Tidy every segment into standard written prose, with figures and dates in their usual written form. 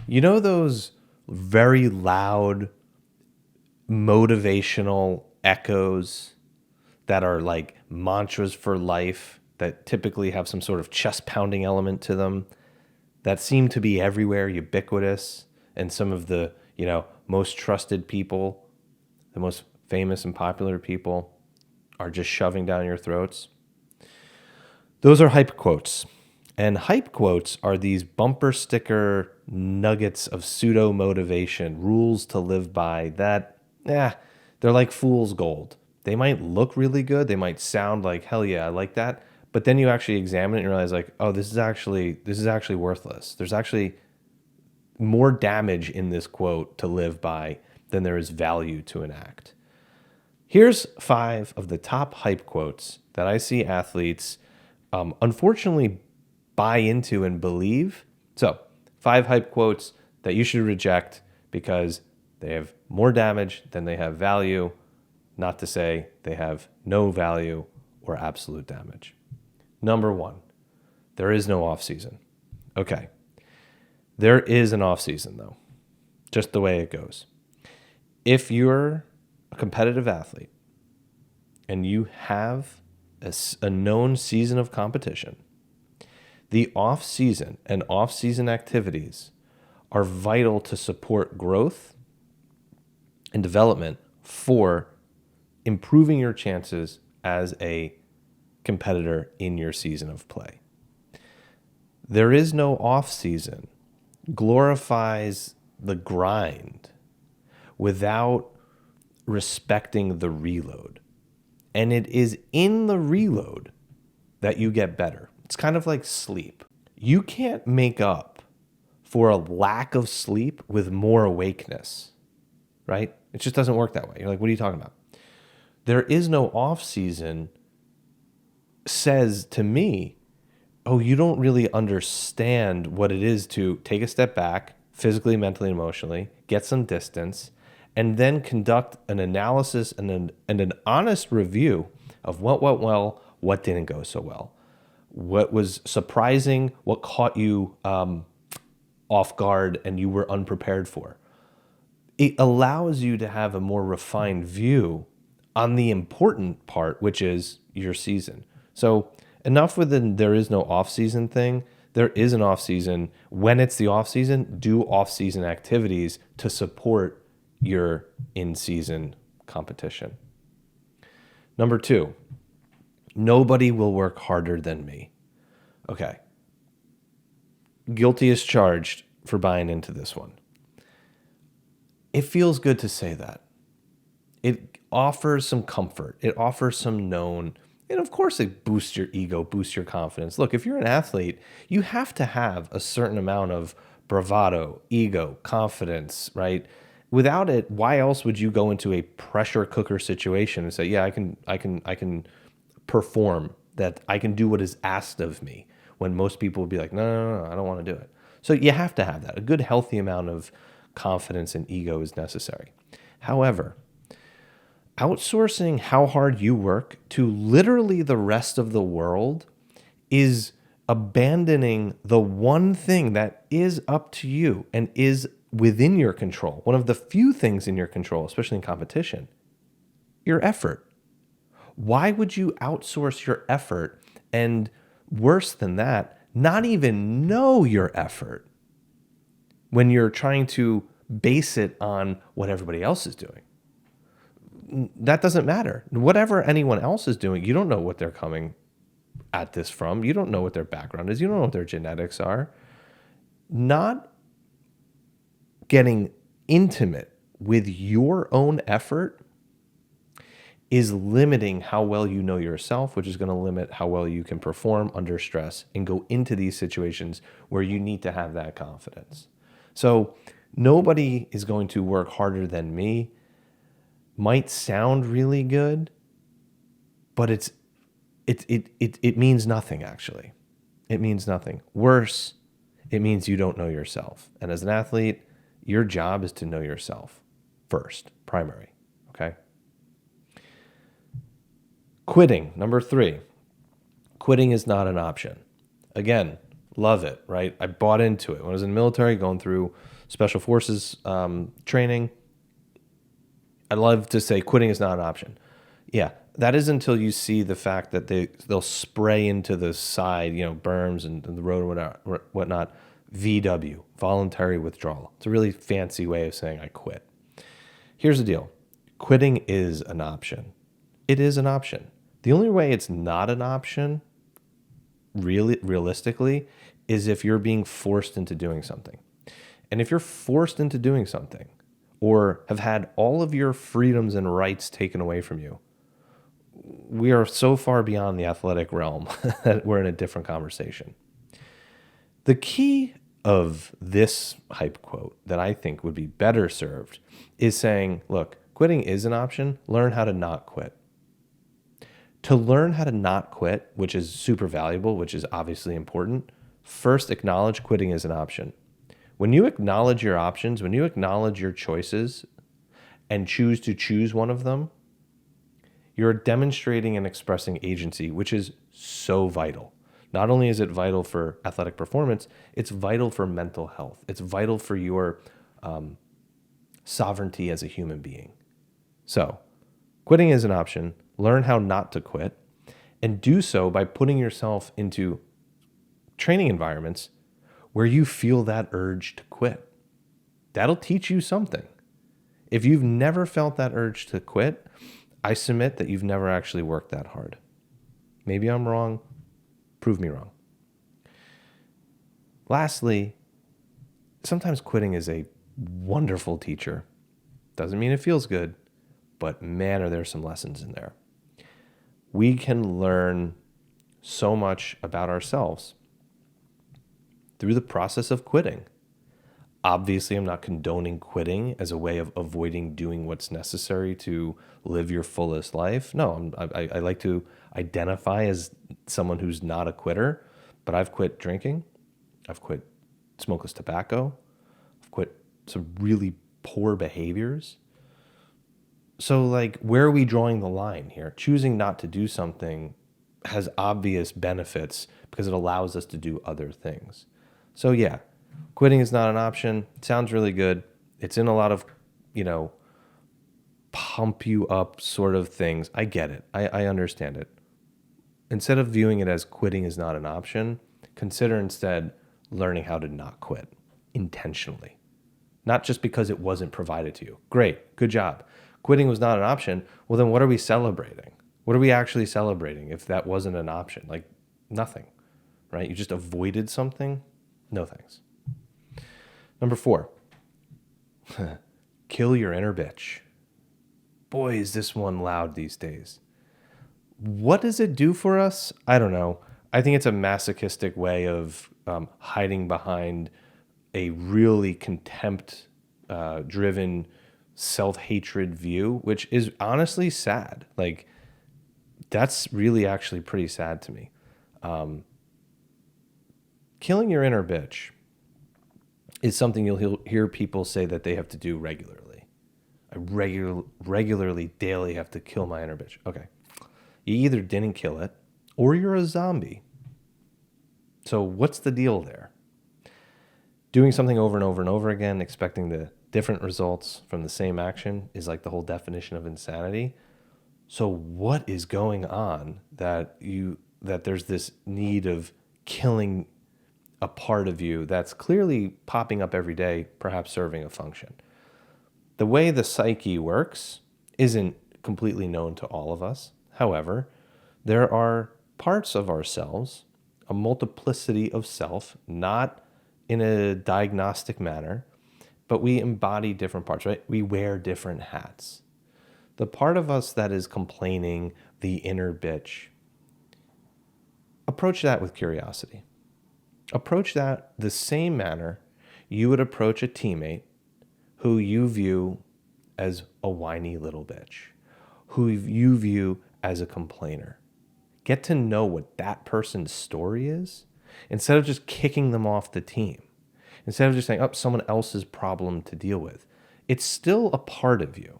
You know those very loud motivational echoes that are like mantras for life that typically have some sort of chest pounding element to them that seem to be everywhere, ubiquitous, and some of the, most trusted people, the most famous and popular people are just shoving down your throats. Those are hype quotes. And hype quotes are these bumper sticker nuggets of pseudo motivation, rules to live by that, they're like fool's gold. They might look really good. They might sound like, hell yeah, I like that. But then you actually examine it and realize like, oh, this is actually worthless. There's actually more damage in this quote to live by than there is value to enact. Here's 5 of the top hype quotes that I see athletes unfortunately buy into and believe. So, 5 hype quotes that you should reject because they have more damage than they have value, not to say they have no value or absolute damage. Number 1, there is no off season. Okay. There is an off season though, just the way it goes. If you're a competitive athlete and you have a known season of competition, the off season and off season activities are vital to support growth and development for improving your chances as a competitor in your season of play. There is no off season glorifies the grind without respecting the reload. And it is in the reload that you get better. It's kind of like sleep. You can't make up for a lack of sleep with more awakeness, right? It just doesn't work that way. You're like, what are you talking about? There is no off season says to me, oh, you don't really understand what it is to take a step back, physically, mentally, emotionally, get some distance, and then conduct an analysis and an honest review of what went well, what didn't go so well, what was surprising, what caught you off guard and you were unprepared for. It allows you to have a more refined view on the important part, which is your season. So enough with the there is no off season thing. There is an off season. When it's the off season, do off season activities to support your in season competition. Number 2, nobody will work harder than me. Okay. Guilty as charged for buying into this one. It feels good to say that. It offers some comfort. It offers some known. And of course, it boosts your ego, boosts your confidence. Look, if you're an athlete, you have to have a certain amount of bravado, ego, confidence, right? Without it, why else would you go into a pressure cooker situation and say, "Yeah, I can perform that. I can do what is asked of me." When most people would be like, "No, no, no, no, I don't want to do it." So you have to have that. A good, healthy amount of confidence and ego is necessary. However, outsourcing how hard you work to literally the rest of the world is abandoning the one thing that is up to you and is within your control. One of the few things in your control, especially in competition, your effort. Why would you outsource your effort and, worse than that, not even know your effort when you're trying to base it on what everybody else is doing? That doesn't matter. Whatever anyone else is doing, you don't know what they're coming at this from. You don't know what their background is. You don't know what their genetics are. Not getting intimate with your own effort is limiting how well you know yourself, which is going to limit how well you can perform under stress and go into these situations where you need to have that confidence. So nobody is going to work harder than me. Might sound really good, but it means nothing actually. It means nothing. Worse, it means you don't know yourself. And as an athlete, your job is to know yourself first, primary, okay? Quitting, number 3. Quitting is not an option. Again, Love it, right? I bought into it. When I was in the military, going through special forces training, I love to say quitting is not an option. Yeah, that is until you see the fact that they'll spray into the side, berms and the road and whatnot. VW, voluntary withdrawal. It's a really fancy way of saying I quit. Here's the deal. Quitting is an option. It is an option. The only way it's not an option, really realistically, is if you're being forced into doing something. And if you're forced into doing something or have had all of your freedoms and rights taken away from you, we are so far beyond the athletic realm that we're in a different conversation. The key of this hype quote that I think would be better served is saying, look, quitting is an option. Learn how to not quit. To learn how to not quit, which is super valuable, which is obviously important, first acknowledge quitting is an option. When you acknowledge your options, when you acknowledge your choices and choose to choose one of them, you're demonstrating and expressing agency, which is so vital. Not only is it vital for athletic performance, it's vital for mental health. It's vital for your sovereignty as a human being. So, quitting is an option. Learn how not to quit, and do so by putting yourself into training environments where you feel that urge to quit. That'll teach you something. If you've never felt that urge to quit, I submit that you've never actually worked that hard. Maybe I'm wrong. Prove me wrong. Lastly, sometimes quitting is a wonderful teacher. Doesn't mean it feels good, but man, are there some lessons in there. We can learn so much about ourselves through the process of quitting. Obviously, I'm not condoning quitting as a way of avoiding doing what's necessary to live your fullest life. No, I like to identify as someone who's not a quitter, but I've quit drinking. I've quit smokeless tobacco. I've quit some really poor behaviors. So, where are we drawing the line here? Choosing not to do something has obvious benefits because it allows us to do other things. So, yeah, quitting is not an option. It sounds really good. It's in a lot of, pump you up sort of things. I get it. I understand it. Instead of viewing it as quitting is not an option, consider instead learning how to not quit intentionally. Not just because it wasn't provided to you. Great. Good job. Quitting was not an option. Well, then what are we celebrating? What are we actually celebrating if that wasn't an option? Nothing, right? You just avoided something? No thanks. Number 4, kill your inner bitch. Boy, is this one loud these days. What does it do for us? I don't know. I think it's a masochistic way of hiding behind a really contempt-driven self-hatred view, which is honestly sad. That's really actually pretty sad to me. Killing your inner bitch is something you'll hear people say that they have to do regularly. I regularly, daily have to kill my inner bitch. Okay. You either didn't kill it or you're a zombie. So what's the deal there? Doing something over and over and over again, expecting the different results from the same action is like the whole definition of insanity. So what is going on that there's this need of killing a part of you that's clearly popping up every day, perhaps serving a function? The way the psyche works isn't completely known to all of us. However, there are parts of ourselves, a multiplicity of self, not in a diagnostic manner, but we embody different parts, right? We wear different hats. The part of us that is complaining, the inner bitch, approach that with curiosity. Approach that the same manner you would approach a teammate who you view as a whiny little bitch, who you view as a complainer. Get to know what that person's story is instead of just kicking them off the team. Instead of just saying, oh, someone else's problem to deal with. It's still a part of you.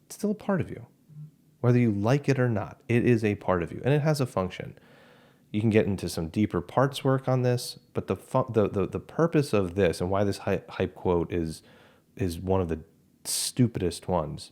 It's still a part of you. Whether you like it or not, it is a part of you, and it has a function. You can get into some deeper parts work on this, but the purpose of this and why this hype quote is one of the stupidest ones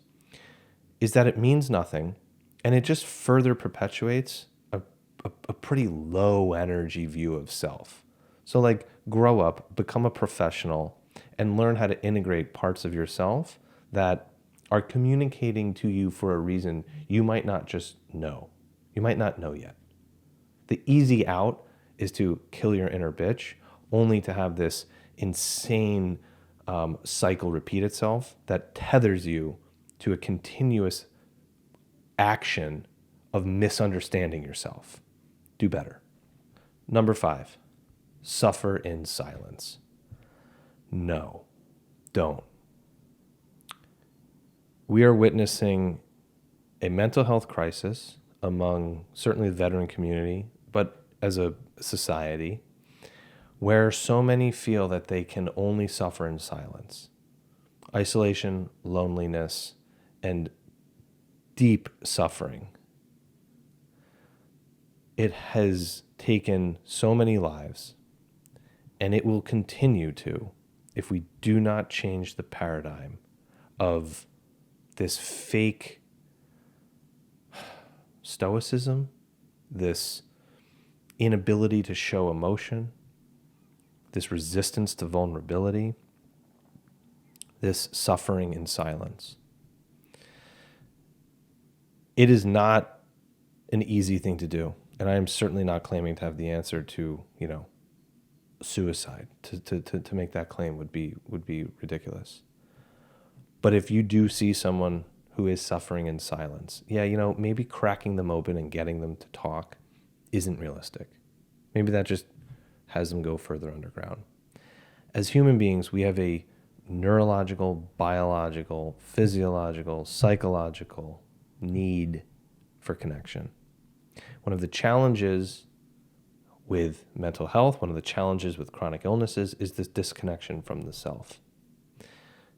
is that it means nothing, and it just further perpetuates a pretty low energy view of self. So like grow up, become a professional, and learn how to integrate parts of yourself that are communicating to you for a reason you might not just know. You might not know yet. The easy out is to kill your inner bitch, only to have this insane cycle repeat itself that tethers you to a continuous action of misunderstanding yourself. Do better. Number 5, suffer in silence. No, don't. We are witnessing a mental health crisis among certainly the veteran community, but as a society, where so many feel that they can only suffer in silence. Isolation, loneliness, and deep suffering. It has taken so many lives, and it will continue to if we do not change the paradigm of this fake stoicism, this inability to show emotion, this resistance to vulnerability, this suffering in silence. It is not an easy thing to do, and I am certainly not claiming to have the answer to, suicide. To make that claim would be ridiculous. But if you do see someone who is suffering in silence, maybe cracking them open and getting them to talk isn't realistic. Maybe that just has them go further underground. As human beings, we have a neurological, biological, physiological, psychological need for connection. One of the challenges with mental health, one of the challenges with chronic illnesses is this disconnection from the self.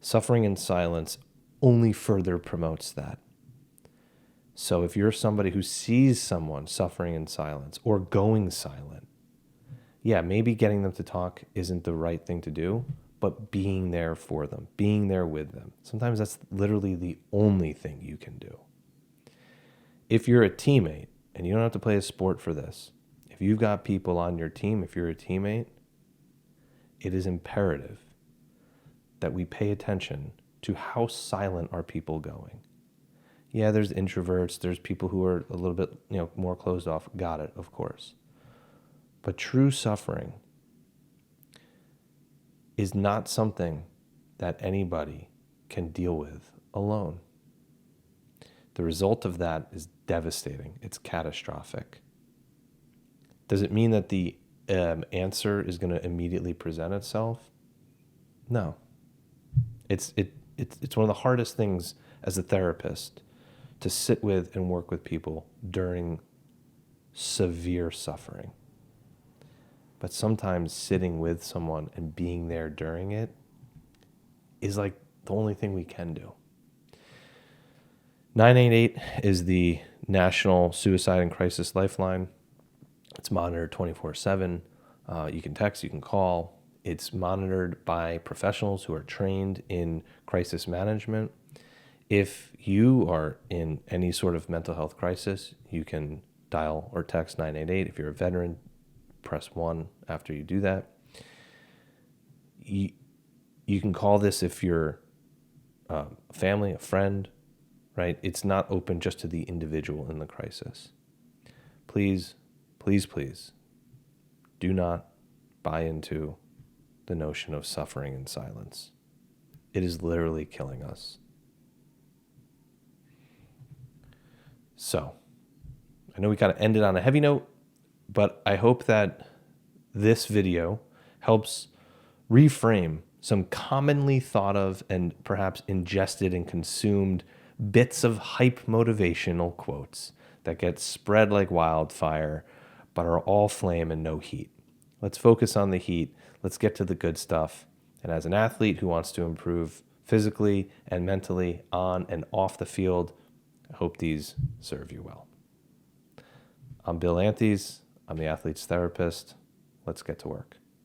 Suffering in silence only further promotes that. So if you're somebody who sees someone suffering in silence or going silent, maybe getting them to talk isn't the right thing to do, but being there for them, being there with them. Sometimes that's literally the only thing you can do. If you're a teammate, and you don't have to play a sport for this, if you've got people on your team, if you're a teammate, it is imperative that we pay attention to how silent are people going. Yeah, there's introverts, there's people who are a little bit, more closed off. Got it, of course. But true suffering is not something that anybody can deal with alone. The result of that is devastating. It's catastrophic. Does it mean that the answer is going to immediately present itself? No. It's one of the hardest things as a therapist to sit with and work with people during severe suffering. But sometimes sitting with someone and being there during it is like the only thing we can do. 988 is the National Suicide and Crisis Lifeline. It's monitored 24/7. You can text, you can call. It's monitored by professionals who are trained in crisis management. If you are in any sort of mental health crisis, you can dial or text 988. If you're a veteran, press 1 after you do that. You can call this if you're a family, a friend, right? It's not open just to the individual in the crisis. Please, please, please, do not buy into the notion of suffering in silence. It is literally killing us. So, I know we got to end it on a heavy note, but I hope that this video helps reframe some commonly thought of and perhaps ingested and consumed bits of hype motivational quotes that get spread like wildfire, but are all flame and no heat. Let's focus on the heat. Let's get to the good stuff. And as an athlete who wants to improve physically and mentally on and off the field, I hope these serve you well. I'm Bill Anthes. I'm the athlete's therapist. Let's get to work.